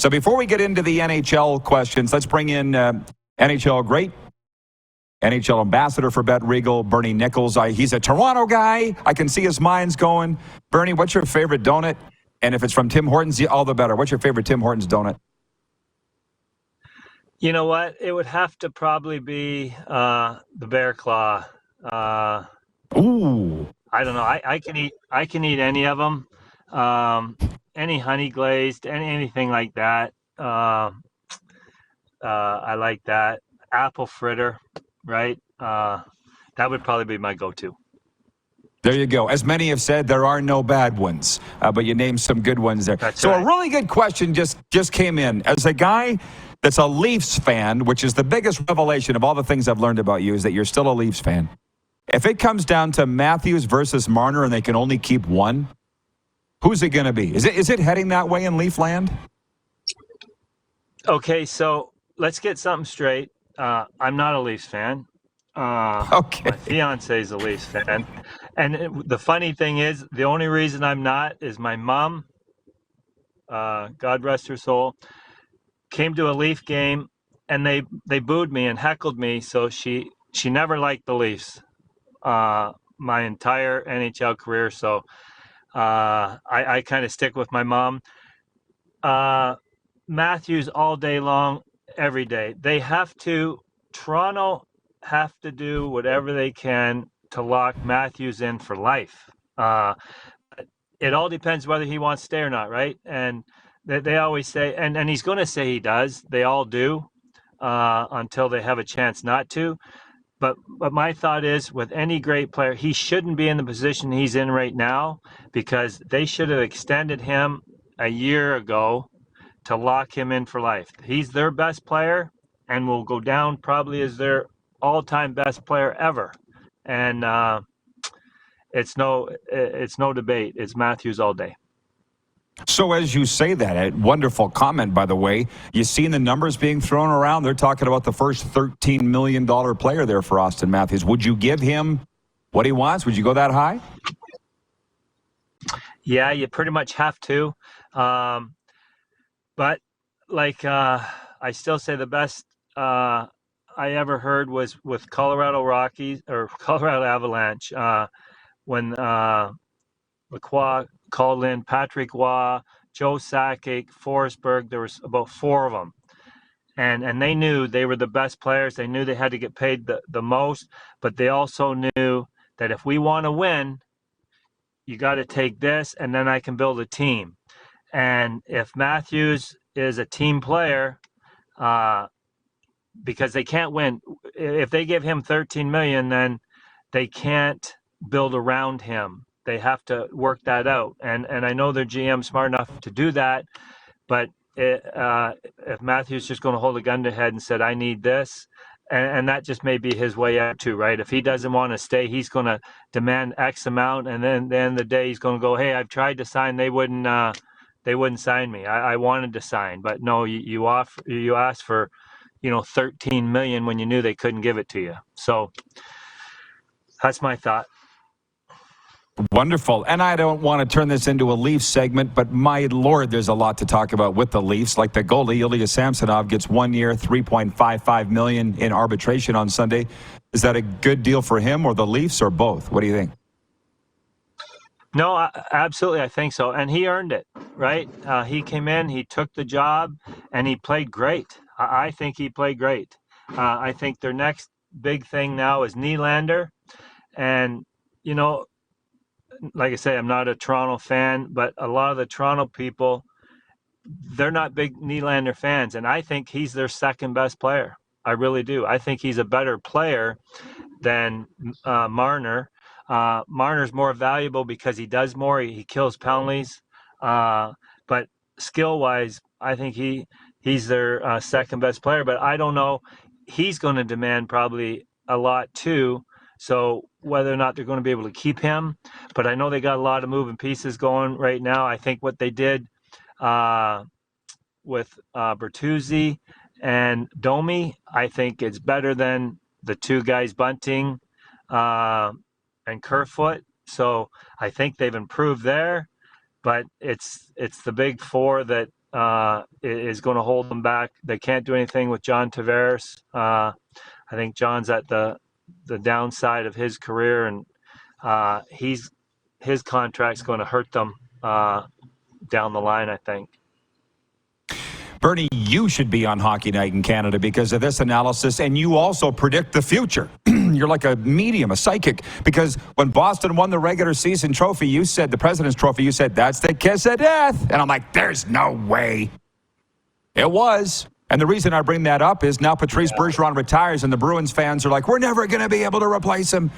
So before we get into the NHL questions, let's bring in NHL great, NHL ambassador for BetRegal, Bernie Nicholls. He's a Toronto guy. I can see his mind's going. Bernie, what's your favorite donut? And if it's from Tim Hortons, all the better. What's your favorite Tim Hortons donut? You know what? It would have to probably be the Bear Claw. Ooh. I don't know. I can eat any of them. Any honey glazed, anything like that. I like that. Apple fritter, right? That would probably be my go-to. There you go. As many have said, there are no bad ones, but you named some good ones there. That's so right. A really good question just came in. As a guy that's a Leafs fan, which is the biggest revelation of all the things I've learned about you, is that you're still a Leafs fan. If it comes down to Matthews versus Marner and they can only keep one, who's it going to be? Is it heading that way in Leaf land? Okay, so let's get something straight. I'm not a Leafs fan. Okay. My fiance is a Leafs fan. And the funny thing is, the only reason I'm not is my mom, God rest her soul, came to a Leaf game and they booed me and heckled me. So she never liked the Leafs my entire NHL career. So I kind of stick with my mom. Matthews all day long, every day. Toronto have to do whatever they can to lock Matthews in for life. It all depends whether he wants to stay or not, right? And they always say, and he's going to say he does. They all do until they have a chance not to. But my thought is, with any great player, he shouldn't be in the position he's in right now because they should have extended him a year ago to lock him in for life. He's their best player and will go down probably as their all-time best player ever. And it's no debate. It's Matthews all day. So as you say that, a wonderful comment, by the way, you seen the numbers being thrown around. They're talking about the first $13 million player there for Austin Matthews. Would you give him what he wants? Would you go that high? Yeah, you pretty much have to. But like I still say the best I ever heard was with Colorado Rockies or Colorado Avalanche when Lacroix called in Patrick Waugh, Joe Sakic, Forsberg. There was about four of them. And they knew they were the best players. They knew they had to get paid the most, but they also knew that if we want to win, you got to take this, and then I can build a team. And if Matthews is a team player, because they can't win, if they give him $13 million, then they can't build around him. They have to work that out. And I know their GM's smart enough to do that, but if Matthews just going to hold a gun to head and said, I need this, and that just may be his way out too, right? If he doesn't want to stay, he's going to demand X amount, and then at the end of the day, he's going to go, hey, I've tried to sign. They wouldn't sign me. I wanted to sign, but no, you asked for, $13 million when you knew they couldn't give it to you. So that's my thought. Wonderful. And I don't want to turn this into a Leafs segment, but my Lord, there's a lot to talk about with the Leafs. Like the goalie, Ilya Samsonov, gets 1 year, $3.55 million in arbitration on Sunday. Is that a good deal for him or the Leafs or both? What do you think? No, absolutely. I think so. And he earned it, right? He came in, he took the job, and he played great. I think he played great. I think their next big thing now is Nylander. And, like I say, I'm not a Toronto fan, but a lot of the Toronto people, they're not big Nylander fans. And I think he's their second best player. I really do. I think he's a better player than Marner. Marner's more valuable because he does more. He kills penalties. But skill-wise, I think he's their second best player. But I don't know. He's going to demand probably a lot too. So whether or not they're going to be able to keep him. But I know they got a lot of moving pieces going right now. I think what they did with Bertuzzi and Domi, I think it's better than the two guys Bunting and Kerfoot. So I think they've improved there, but it's the big four that is going to hold them back. They can't do anything with John Tavares. I think John's at the downside of his career, and his contract's going to hurt them down the line, I think. Bernie, you should be on Hockey Night in Canada because of this analysis, and you also predict the future. You're like a medium, a psychic, because when Boston won the regular season trophy, you said, the President's Trophy, you said, that's the kiss of death. And I'm like, there's no way. It was. And the reason I bring that up is now Patrice Bergeron retires, and the Bruins fans are like, we're never going to be able to replace him.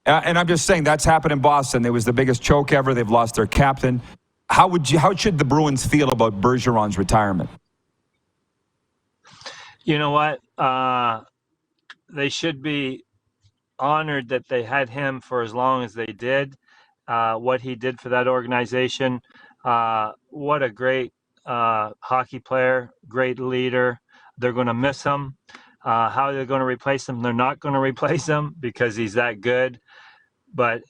And I'm just saying that's happened in Boston. It was the biggest choke ever. They've lost their captain. How should the Bruins feel about Bergeron's retirement? You know what? They should be honored that they had him for as long as they did. What he did for that organization. What a great hockey player, great leader. They're going to miss him. How are they going to replace him? They're not going to replace him because he's that good. But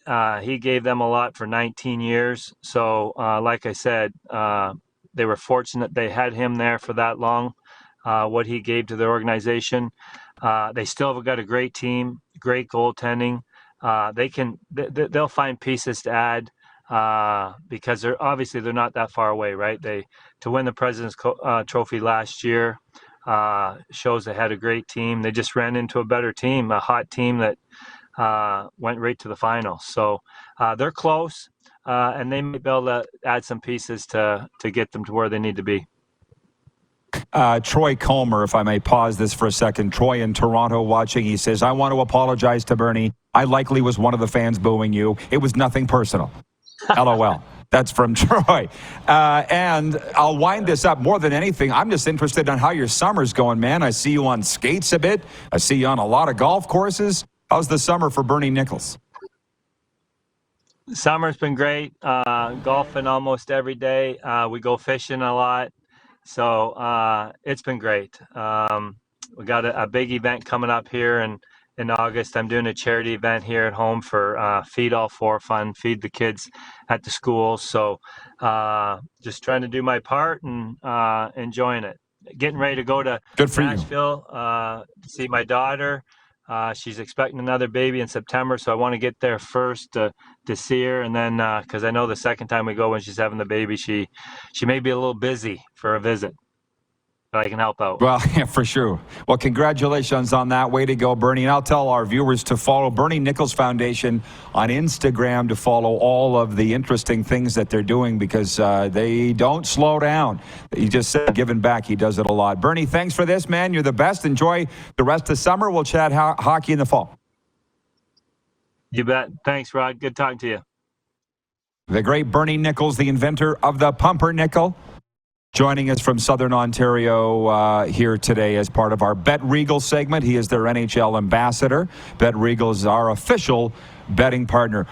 he gave them a lot for 19 years. So, like I said, they were fortunate they had him there for that long. What he gave to their organization. They still have got a great team, great goaltending. They'll find pieces to add because they're not that far away, right? To win the President's Trophy last year shows they had a great team. They just ran into a better team, a hot team that went right to the finals. So they're close, and they may be able to add some pieces to get them to where they need to be. Troy Colmer, if I may pause this for a second. Troy in Toronto watching. He says, I want to apologize to Bernie. I likely was one of the fans booing you. It was nothing personal. LOL. That's from Troy. And I'll wind this up. More than anything, I'm just interested in how your summer's going, man. I see you on skates a bit. I see you on a lot of golf courses. How's the summer for Bernie Nicholls? Summer's been great. Golfing almost every day. We go fishing a lot. So it's been great. We got a big event coming up here in August. I'm doing a charity event here at home for Feed All For Fun, feed the kids at the schools. So just trying to do my part and enjoying it. Getting ready to go to Nashville to see my daughter. She's expecting another baby in September, so I want to get there first to see her, and then because I know the second time we go when she's having the baby, she may be a little busy for a visit, but I can help out. Well, yeah, for sure. Well, congratulations on that. Way to go, Bernie. And I'll tell our viewers to follow Bernie Nicholls Foundation on Instagram to follow all of the interesting things that they're doing because they don't slow down. He just said giving back. He does it a lot. Bernie, thanks for this, man. You're the best. Enjoy the rest of summer. We'll chat hockey in the fall. You bet. Thanks, Rod. Good talking to you. The great Bernie Nicholls, the inventor of the pumpernickel, joining us from Southern Ontario here today as part of our BetRegal segment. He is their NHL ambassador. BetRegal is our official betting partner.